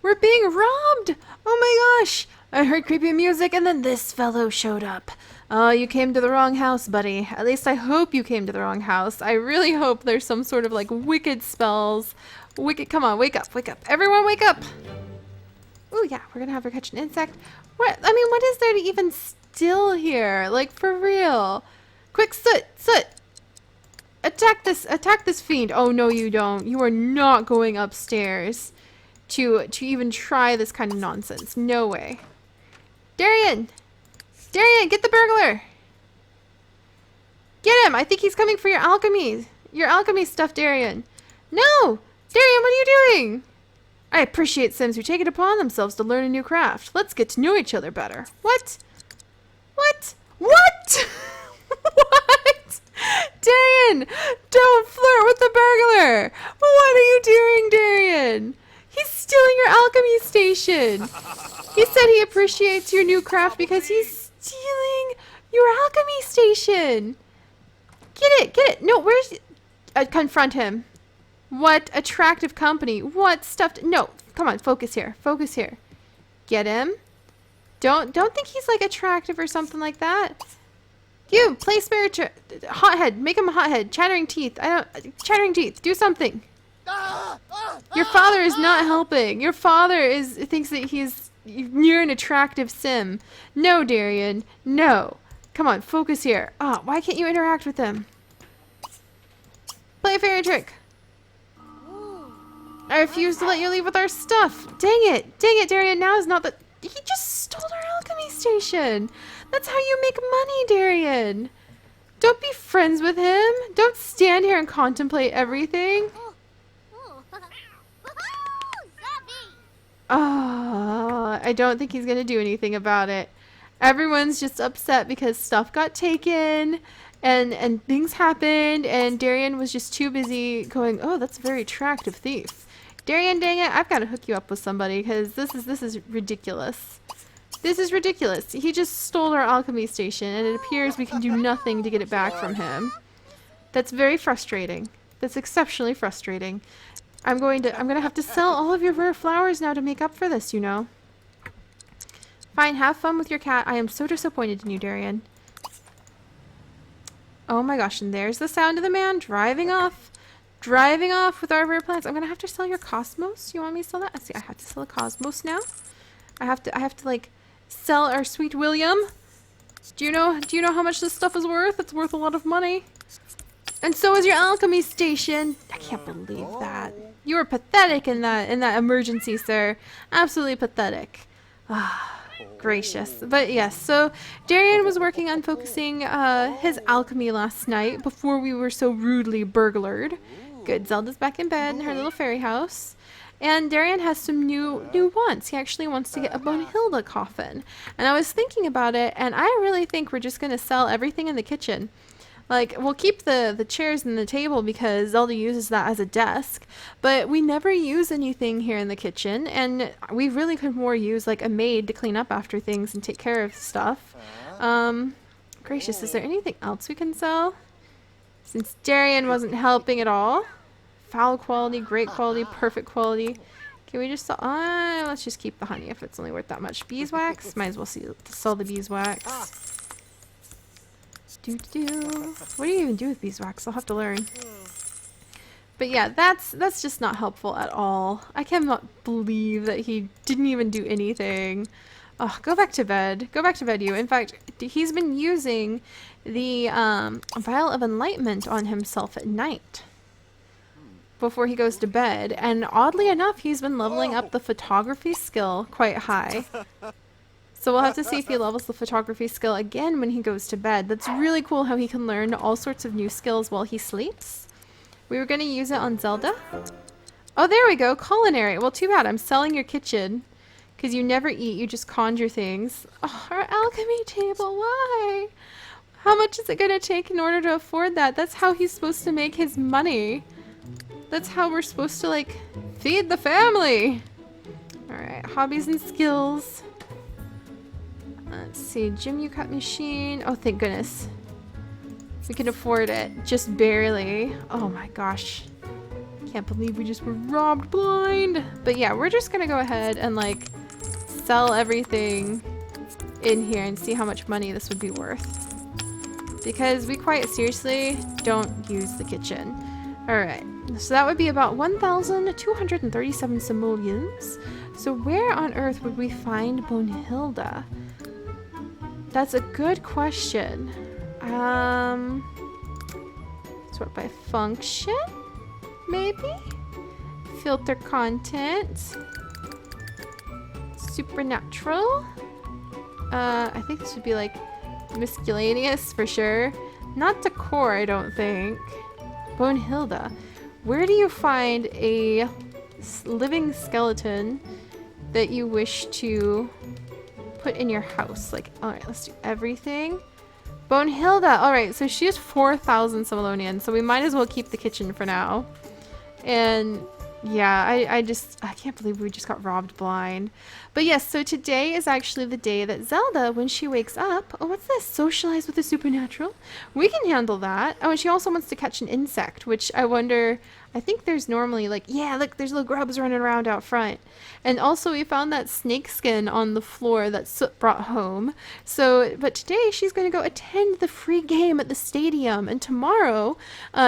We're being robbed! Oh my gosh! I heard creepy music and then this fellow showed up. Oh, you came to the wrong house, buddy. At least I hope you came to the wrong house. I really hope there's some sort of like wicked spells. Wicked, come on, wake up, wake up. Everyone wake up! Oh yeah, we're gonna have her catch an insect. What, I mean, what is there to even steal here? Like, for real. Quick, Soot, Soot! Attack this fiend. Oh no, you don't. You are not going upstairs to even try this kind of nonsense. No way. Darien! Darien, get the burglar! Get him! I think he's coming for your alchemy stuff, Darien. No! Darien, what are you doing? I appreciate Sims who take it upon themselves to learn a new craft. Let's get to know each other better. What? What? What? What? Darien! Don't flirt with the burglar! What are you doing, Darien? He's stealing your alchemy station. He said he appreciates your new craft because he's stealing your alchemy station. Get it, get it. No, where's... confront him. What attractive company. What stuff... No, come on, focus here. Focus here. Get him. Don't think he's like attractive or something like that. You, play spirit... Hothead. Make him a hothead. Chattering teeth. Chattering teeth. Do something. Your father is not helping. Your father thinks that you're an attractive sim. No, Darien. No. Come on, focus here. Oh, why can't you interact with them? Play a fairy trick. I refuse to let you leave with our stuff. Dang it. Dang it, Darien. Now is not the... He just stole our alchemy station. That's how you make money, Darien. Don't be friends with him. Don't stand here and contemplate everything. Oh, I don't think he's going to do anything about it. Everyone's just upset because stuff got taken and things happened and Darien was just too busy going, oh, that's a very attractive thief. Darien, dang it, I've got to hook you up with somebody because this is ridiculous. This is ridiculous. He just stole our alchemy station and it appears we can do nothing to get it back from him. That's very frustrating. That's exceptionally frustrating. I'm gonna have to sell all of your rare flowers now to make up for this, you know. Fine, have fun with your cat. I am so disappointed in you, Darien. Oh my gosh, and there's the sound of the man driving off. Driving off with our rare plants. I'm gonna have to sell your cosmos. You want me to sell that? Let's see, I have to sell a cosmos now. I have to like sell our sweet William. Do you know how much this stuff is worth? It's worth a lot of money. And so is your alchemy station. I can't believe that. You were pathetic in that emergency, sir. Absolutely pathetic. Ah, gracious. But yes, so Darien was working on focusing his alchemy last night before we were so rudely burglared. Good, Zelda's back in bed in her little fairy house. And Darien has some new wants. He actually wants to get a Bonehilda coffin. And I was thinking about it, and I really think we're just going to sell everything in the kitchen. Like, we'll keep the chairs and the table because Zelda uses that as a desk, but we never use anything here in the kitchen, and we really could more use, like, a maid to clean up after things and take care of stuff. Gracious, is there anything else we can sell? Since Darien wasn't helping at all. Foul quality, great quality, perfect quality. Can we just sell... let's just keep the honey if it's only worth that much. Beeswax? Might as well sell the beeswax. What do you even do with beeswax? I'll have to learn. But yeah, that's just not helpful at all. I cannot believe that he didn't even do anything. Oh, go back to bed. Go back to bed, you. In fact, he's been using the vial of enlightenment on himself at night before he goes to bed. And oddly enough, he's been leveling up the photography skill quite high. So we'll have to see if he levels the photography skill again when he goes to bed. That's really cool how he can learn all sorts of new skills while he sleeps. We were going to use it on Zelda. Oh, there we go. Culinary. Well, too bad. I'm selling your kitchen because you never eat. You just conjure things. Oh, our alchemy table. Why? How much is it going to take in order to afford that? That's how he's supposed to make his money. That's how we're supposed to, like, feed the family. All right. Hobbies and skills. Let's see, Jim you cut machine. Oh, thank goodness. We can afford it. Just barely. Oh my gosh. Can't believe we just were robbed blind. But yeah, we're just gonna go ahead and like sell everything in here and see how much money this would be worth. Because we quite seriously don't use the kitchen. Alright, so that would be about 1,237 simoleons. So where on earth would we find Bonehilda? That's a good question. Sort by function? Maybe? Filter content. Supernatural. I think this would be like miscellaneous for sure. Not decor, I don't think. Bonehilda. Where do you find a living skeleton that you wish to put in your house? Like, alright, let's do everything. Bonehilda! Alright, so she has 4,000 simoleons, so we might as well keep the kitchen for now. And yeah, I can't believe we just got robbed blind. But yes, so today is actually the day that Zelda, when she wakes up, oh, what's this? Socialize with the supernatural? We can handle that. Oh, and she also wants to catch an insect, which I wonder, I think there's normally like, yeah, look, there's little grubs running around out front. And also we found that snake skin on the floor that Soot brought home. So, but today she's going to go attend the free game at the stadium. And tomorrow,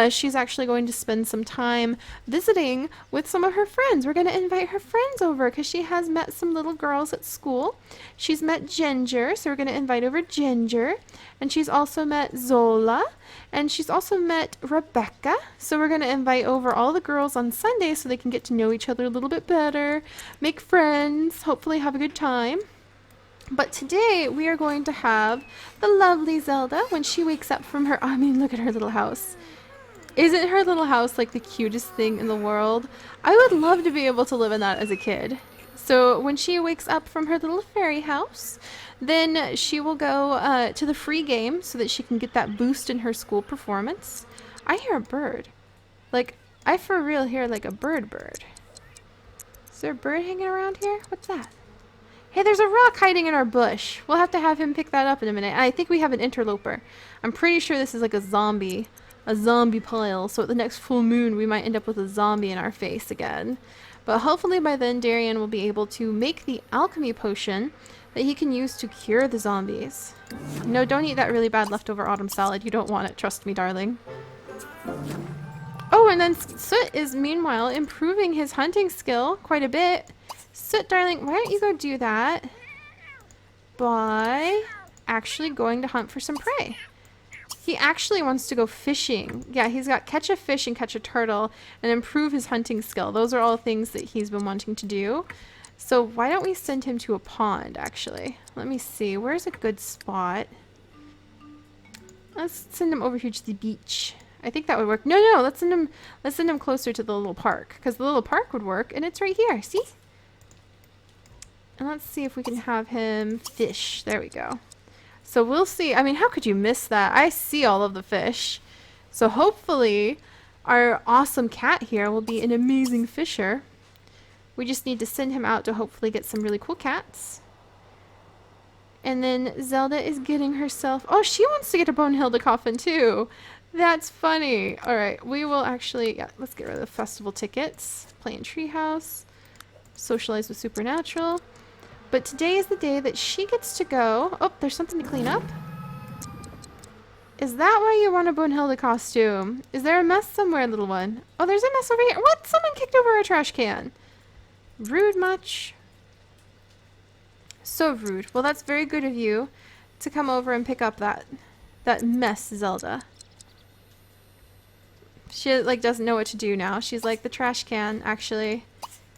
she's actually going to spend some time visiting with some of her friends. We're going to invite her friends over because she has met some little girls at school. She's met Ginger, so we're going to invite over Ginger. And she's also met Zola. And she's also met Rebecca. So we're going to invite over all the girls on Sunday so they can get to know each other a little bit better, make friends, hopefully have a good time. But today we are going to have the lovely Zelda when she wakes up from her, I mean, look at her little house. Isn't her little house like the cutest thing in the world? I would love to be able to live in that as a kid. So when she wakes up from her little fairy house, then she will go to the free game so that she can get that boost in her school performance. I hear a bird. Like, I for real hear like a bird. Is there a bird hanging around here? What's that? Hey, there's a rock hiding in our bush. We'll have to have him pick that up in a minute. I think we have an interloper. I'm pretty sure this is like a zombie pile. So at the next full moon, we might end up with a zombie in our face again. But hopefully by then, Darien will be able to make the alchemy potion that he can use to cure the zombies. No, don't eat that really bad leftover autumn salad. You don't want it, trust me, darling. Oh, and then Soot is meanwhile improving his hunting skill quite a bit. Soot, darling, why don't you go do that by actually going to hunt for some prey? He actually wants to go fishing. Yeah, he's got catch a fish and catch a turtle and improve his hunting skill. Those are all things that he's been wanting to do. So why don't we send him to a pond, actually? Let me see. Where's a good spot? Let's send him over here to the beach. I think that would work. No, let's send him closer to the little park, because the little park would work, and it's right here. See? And let's see if we can have him fish. There we go. So we'll see. I mean, how could you miss that? I see all of the fish. So hopefully our awesome cat here will be an amazing fisher. We just need to send him out to hopefully get some really cool cats. And then Zelda is getting herself... Oh, she wants to get a Bonehilda coffin too. That's funny. Alright, we will actually... Yeah, let's get rid of the festival tickets. Play in Treehouse. Socialize with Supernatural. But today is the day that she gets to go... Oh, there's something to clean up. Is that why you want a Bonehilda costume? Is there a mess somewhere, little one? Oh, there's a mess over here. What? Someone kicked over a trash can. Rude much? So rude. Well, that's very good of you to come over and pick up that mess, Zelda. She like doesn't know what to do now. She's like, the trash can, actually.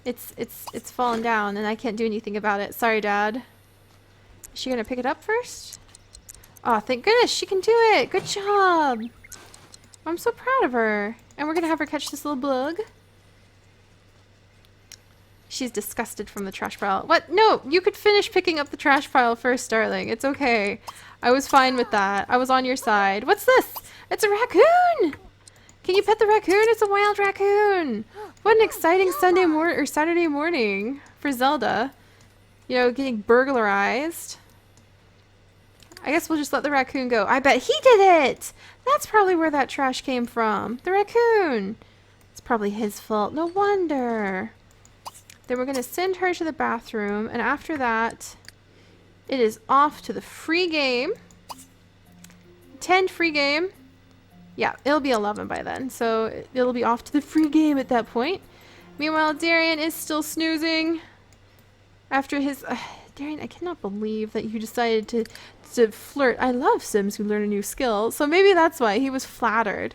It's fallen down and I can't do anything about it. Sorry, Dad. Is she gonna pick it up first? Oh, thank goodness she can do it. Good job. I'm so proud of her. And we're gonna have her catch this little bug. She's disgusted from the trash pile. What? No, you could finish picking up the trash pile first, darling. It's okay. I was fine with that. I was on your side. What's this? It's a raccoon! Can you pet the raccoon? It's a wild raccoon! What an exciting Saturday morning for Zelda. You know, getting burglarized. I guess we'll just let the raccoon go. I bet he did it! That's probably where that trash came from. The raccoon! It's probably his fault. No wonder. Then we're going to send her to the bathroom. And after that, it is off to the free game. 10 free game. Yeah, it'll be 11 by then. So it'll be off to the free game at that point. Meanwhile, Darien is still snoozing. After his... Darien, I cannot believe that you decided to flirt. I love Sims who learn a new skill. So maybe that's why he was flattered.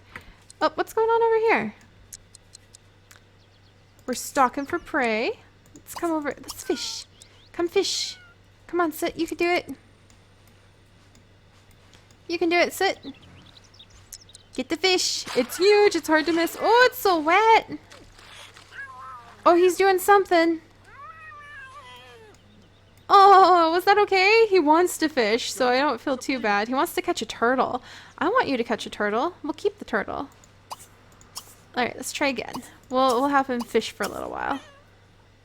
Oh, what's going on over here? We're stalking for prey. Let's come over. Let's fish. Come fish. Come on, Soot. You can do it. You can do it, Soot. Get the fish. It's huge. It's hard to miss. Oh, it's so wet. Oh, he's doing something. Oh, was that okay? He wants to fish, so I don't feel too bad. He wants to catch a turtle. I want you to catch a turtle. We'll keep the turtle. Alright, let's try again. We'll have him fish for a little while.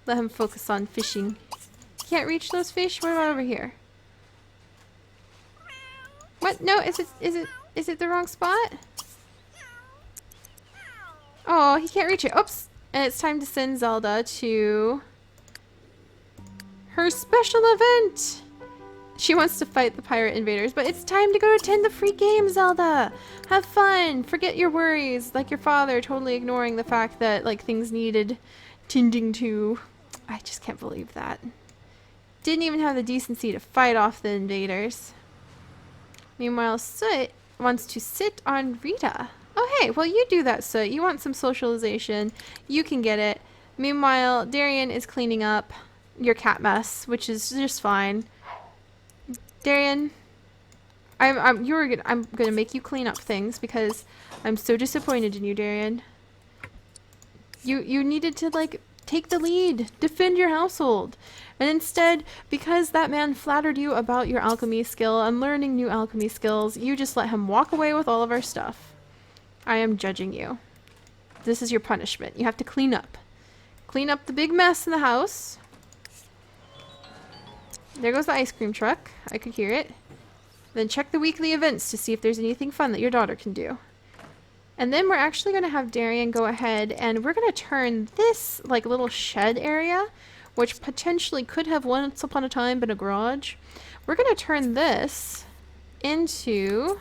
Let him focus on fishing. Can't reach those fish? What about over here? What? No, is it the wrong spot? Oh, he can't reach it. Oops. And it's time to send Zelda to her special event. She wants to fight the pirate invaders, but it's time to go attend the free game, Zelda. Have fun. Forget your worries, like your father totally ignoring the fact that like things needed tending to. I just can't believe that. Didn't even have the decency to fight off the invaders. Meanwhile, Soot wants to sit on Rita. Oh hey, well you do that, Soot. You want some socialization. You can get it. Meanwhile, Darien is cleaning up your cat mess, which is just fine. Darien, I'm gonna make you clean up things because I'm so disappointed in you, Darien. You needed to like take the lead, defend your household, and instead, because that man flattered you about your alchemy skill and learning new alchemy skills, you just let him walk away with all of our stuff. I am judging you. This is your punishment. You have to clean up. Clean up the big mess in the house. There goes the ice cream truck. I could hear it. Then check the weekly events to see if there's anything fun that your daughter can do. And then we're actually going to have Darien go ahead and we're going to turn this like little shed area, which potentially could have once upon a time been a garage. We're going to turn this into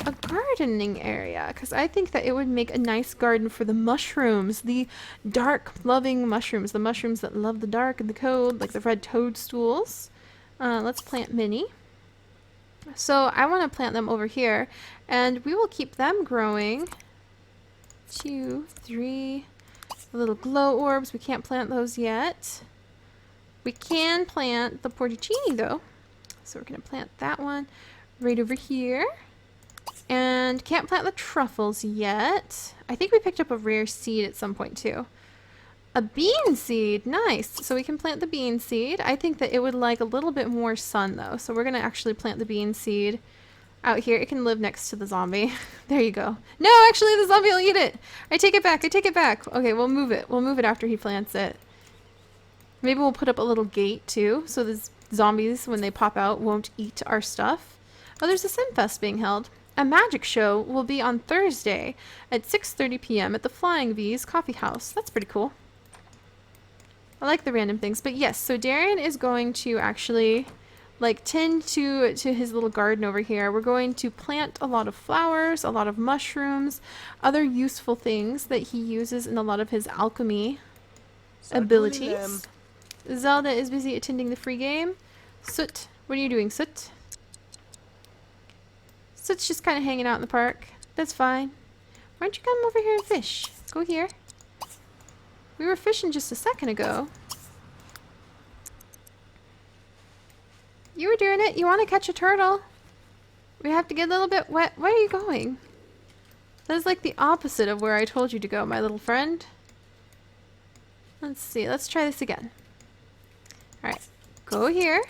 a gardening area because I think that it would make a nice garden for the mushrooms, the dark loving mushrooms, the mushrooms that love the dark and the cold, like the red toadstools. Let's plant many. So I want to plant them over here and we will keep them growing. 2, 3 little glow orbs. We can't plant those yet. We can plant the porticini though. So we're going to plant that one right over here. And can't plant the truffles yet. I think we picked up a rare seed at some point too. A bean seed, nice. So we can plant the bean seed. I think that it would like a little bit more sun though. So we're gonna actually plant the bean seed out here. It can live next to the zombie. There you go. No, actually the zombie will eat it. I take it back, I take it back. Okay, we'll move it. We'll move it after he plants it. Maybe we'll put up a little gate too. So the zombies, when they pop out, won't eat our stuff. Oh, there's a Simfest being held. A magic show will be on Thursday at 6:30 p.m. at the Flying V's Coffee House. That's pretty cool. I like the random things. But yes, so Darien is going to actually like tend to his little garden over here. We're going to plant a lot of flowers, a lot of mushrooms, other useful things that he uses in a lot of his alchemy abilities. Zelda is busy attending the free game. Soot, what are you doing, Soot? Soot's just kind of hanging out in the park. That's fine. Why don't you come over here and fish? Go here. We were fishing just a second ago. You were doing it. You want to catch a turtle. We have to get a little bit wet. Where are you going? That is like the opposite of where I told you to go, my little friend. Let's see. Let's try this again. Alright. Go here.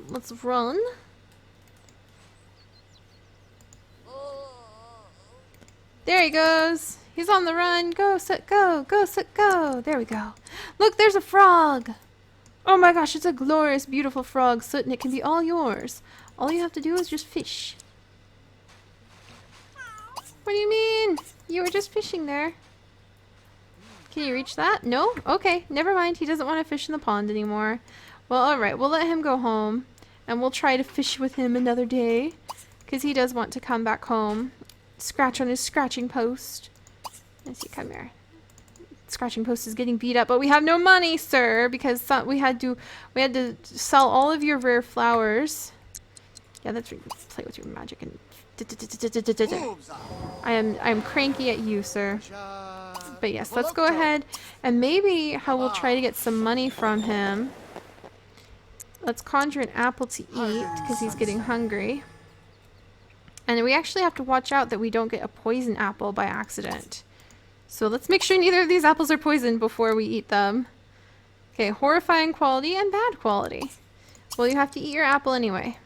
Let's run. There he goes. He's on the run. Go, Soot, go. Go, Soot, go. There we go. Look, there's a frog. Oh my gosh, it's a glorious, beautiful frog, Soot, and it can be all yours. All you have to do is just fish. What do you mean? You were just fishing there. Can you reach that? No? Okay, never mind. He doesn't want to fish in the pond anymore. Well, alright. We'll let him go home. And we'll try to fish with him another day. Because he does want to come back home. Scratch on his scratching post. Let's see, come here. Scratching post is getting beat up, but we have no money, sir, because we had to sell all of your rare flowers. Yeah, that's right. Play with your magic and I'm cranky at you, sir. But yes, let's go ahead and maybe how we'll try to get some money from him. Let's conjure an apple to eat because he's getting hungry. And we actually have to watch out that we don't get a poison apple by accident. So let's make sure neither of these apples are poisoned before we eat them. Okay, horrifying quality and bad quality. Well, you have to eat your apple anyway.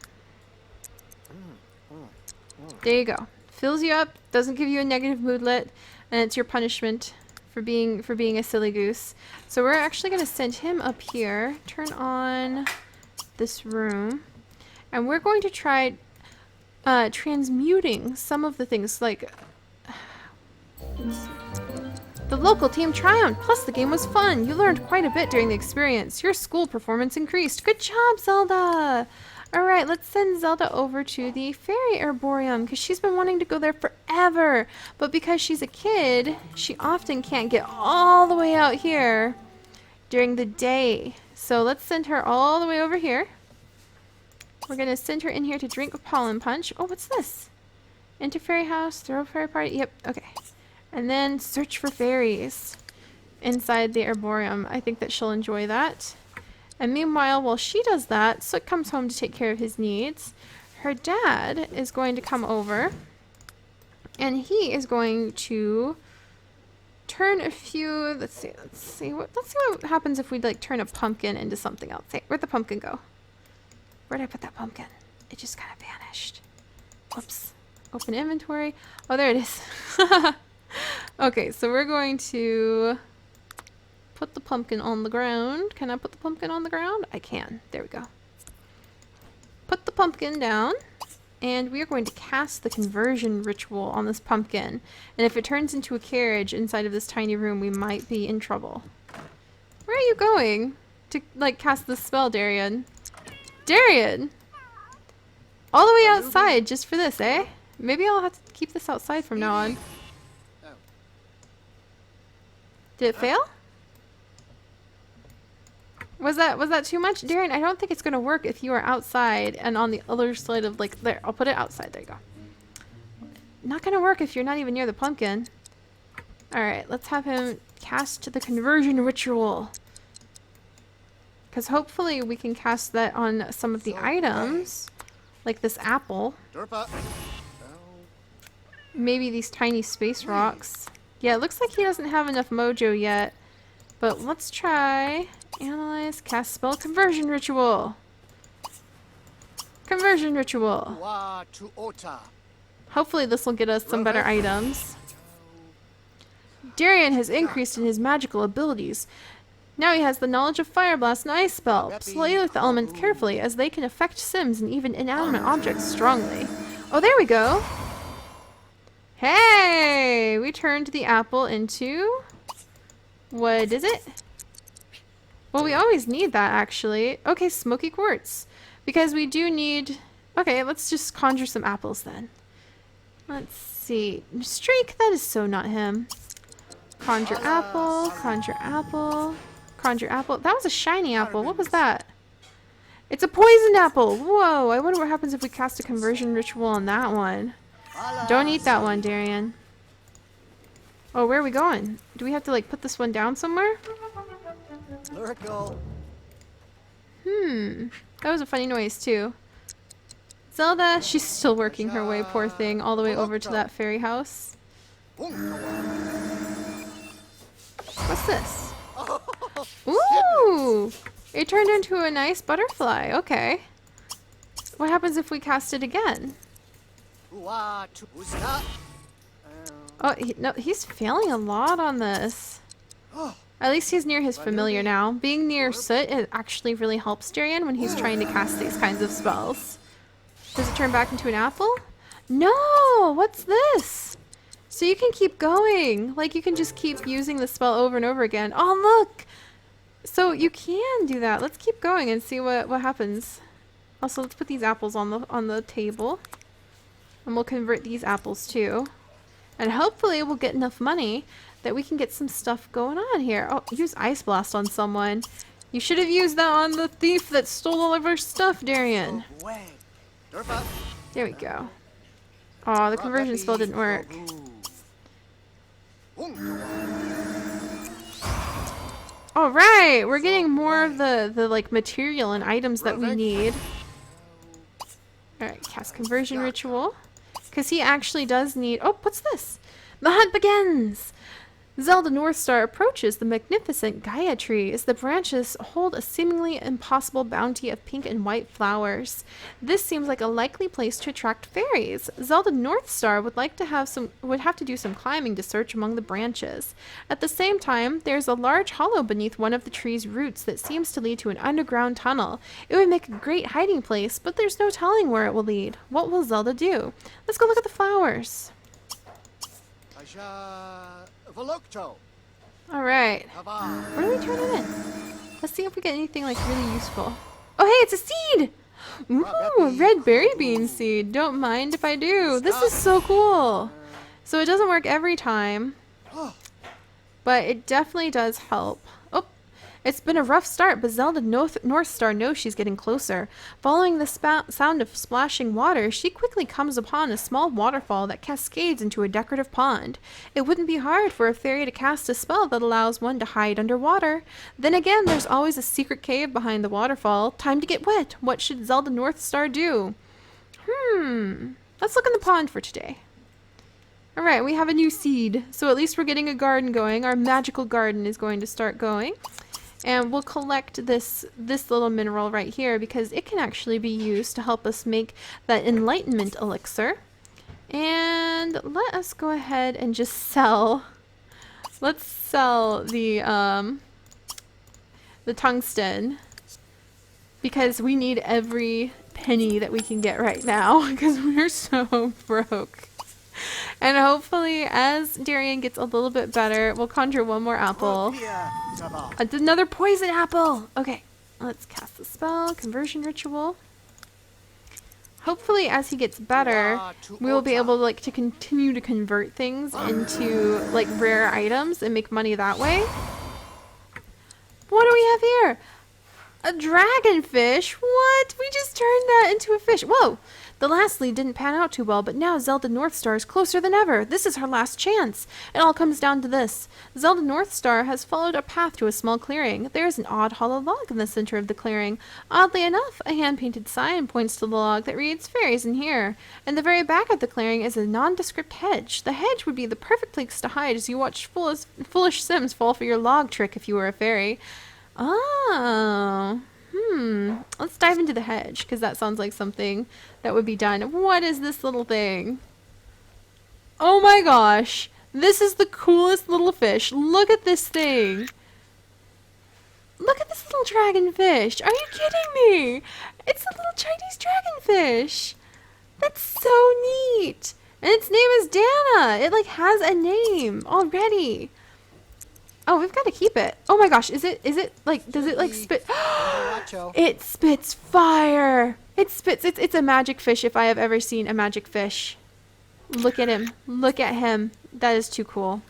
There you go. Fills you up, doesn't give you a negative moodlet, and it's your punishment for being a silly goose. So we're actually going to send him up here, turn on this room, and we're going to try transmuting some of the things like... The local team triumphed, plus the game was fun. You learned quite a bit during the experience. Your school performance increased. Good job, Zelda! Alright, let's send Zelda over to the fairy arboreum, because she's been wanting to go there forever. But because she's a kid, she often can't get all the way out here during the day. So let's send her all the way over here. We're going to send her in here to drink a pollen punch. Oh, what's this? Enter fairy house, throw a fairy party. Yep, okay. And then search for fairies inside the arboreum. I think that she'll enjoy that. And meanwhile, while she does that, Soot comes home to take care of his needs. Her dad is going to come over. And he is going to turn a few... Let's see what happens if we like turn a pumpkin into something else. Hey, where'd the pumpkin go? Where'd I put that pumpkin? It just kind of vanished. Whoops. Open inventory. Oh, there it is. Okay, so we're going to put the pumpkin on the ground. Can I put the pumpkin on the ground? I can. There we go. Put the pumpkin down, and we are going to cast the conversion ritual on this pumpkin. And if it turns into a carriage inside of this tiny room, we might be in trouble. Where are you going to, like, cast this spell, Darien? Darien! All the way outside just for this, eh? Maybe I'll have to keep this outside from now on. Did it fail? Was that too much? Darien, I don't think it's going to work if you are outside and on the other side of, like, there. I'll put it outside. There you go. Not going to work if you're not even near the pumpkin. Alright, let's have him cast the conversion ritual. Because hopefully we can cast that on some of the items. Like this apple. Maybe these tiny space rocks. Yeah, it looks like he doesn't have enough mojo yet. But let's try... Analyze, cast spell, conversion ritual. Conversion ritual. Hopefully this will get us some better items. Darien has increased in his magical abilities. Now he has the knowledge of fire blast and ice spell. Play with the elements carefully as they can affect sims and even inanimate objects strongly. Oh, there we go. Hey! We turned the apple into... What is it? Well, we always need that, actually. Okay, smoky quartz. Because we do need... Okay, let's just conjure some apples, then. Let's see. Streak, that is so not him. Conjure apple, conjure apple, conjure apple. That was a shiny apple. What was that? It's a poisoned apple. Whoa, I wonder what happens if we cast a conversion ritual on that one. Don't eat that one, Darien. Oh, where are we going? Do we have to, like, put this one down somewhere? That was a funny noise, too. Zelda, she's still working her way, poor thing, all the way over to that fairy house. What's this? Ooh! It turned into a nice butterfly. Okay. What happens if we cast it again? Oh, no, he's failing a lot on this. At least he's near his familiar now. Being near Soot, it actually really helps Darien when he's trying to cast these kinds of spells. Does it turn back into an apple? No! What's this? So you can keep going. Like, you can just keep using the spell over and over again. Oh, look! So you can do that. Let's keep going and see what happens. Also, let's put these apples on the table. And we'll convert these apples too. And hopefully we'll get enough money that we can get some stuff going on here. Oh, use Ice Blast on someone. You should have used that on the thief that stole all of our stuff, Darien. There we go. Oh, the conversion spell didn't work. Alright, we're getting more of the like material and items that we need. Alright, cast conversion ritual. Because he actually does need... Oh, what's this? The hunt begins! Zelda Northstar approaches the magnificent Gaia trees. The branches hold a seemingly impossible bounty of pink and white flowers. This seems like a likely place to attract fairies. Zelda Northstar would have to do some climbing to search among the branches. At the same time, there's a large hollow beneath one of the tree's roots that seems to lead to an underground tunnel. It would make a great hiding place, but there's no telling where it will lead. What will Zelda do? Let's go look at the flowers. Alright. What are we turning in? Let's see if we get anything like really useful. Oh, hey, it's a seed! Ooh, a red berry bean seed. Don't mind if I do. This is so cool. So it doesn't work every time, but it definitely does help. Oh, it's been a rough start, but Zelda Northstar knows she's getting closer. Following the sound of splashing water, she quickly comes upon a small waterfall that cascades into a decorative pond. It wouldn't be hard for a fairy to cast a spell that allows one to hide underwater. Then again, there's always a secret cave behind the waterfall. Time to get wet. What should Zelda Northstar do? Let's look in the pond for today. Alright, we have a new seed. So at least we're getting a garden going. Our magical garden is going to start going. And we'll collect this little mineral right here because it can actually be used to help us make that enlightenment elixir. And let us go ahead and just sell. Let's sell the tungsten because we need every penny that we can get right now because we're so broke. And hopefully, as Darien gets a little bit better, we'll conjure one more apple. Another poison apple! Okay, let's cast the spell, conversion ritual. Hopefully, as he gets better, we will be able to continue to convert things into like rare items and make money that way. What do we have here? A dragonfish? What? We just turned that into a fish. Whoa! The last lead didn't pan out too well, but now Zelda Northstar is closer than ever. This is her last chance. It all comes down to this. Zelda Northstar has followed a path to a small clearing. There is an odd hollow log in the center of the clearing. Oddly enough, a hand-painted sign points to the log that reads, "Fairies in here." In the very back of the clearing is a nondescript hedge. The hedge would be the perfect place to hide as you watch foolish Sims fall for your log trick if you were a fairy. Oh... Let's dive into the hedge, because that sounds like something that would be done. What is this little thing? Oh my gosh! This is the coolest little fish. Look at this thing! Look at this little dragonfish! Are you kidding me? It's a little Chinese dragonfish! That's so neat! And its name is Dana! It like has a name already! Oh, we've got to keep it. Oh my gosh, is it like, does it like spit? It spits fire. It's a magic fish if I have ever seen a magic fish. Look at him. Look at him. That is too cool.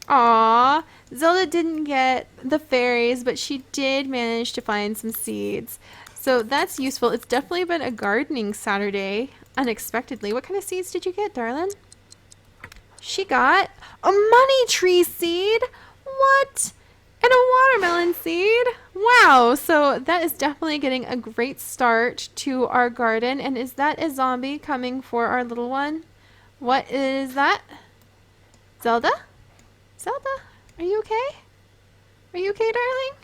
Aww. Zelda didn't get the fairies, but she did manage to find some seeds. So that's useful. It's definitely been a gardening Saturday, unexpectedly. What kind of seeds did you get, darling? She got a money tree seed. What? And a watermelon seed? Wow, so that is definitely getting a great start to our garden. And is that a zombie coming for our little one? What is that? Zelda? Zelda? Are you okay? Are you okay, darling?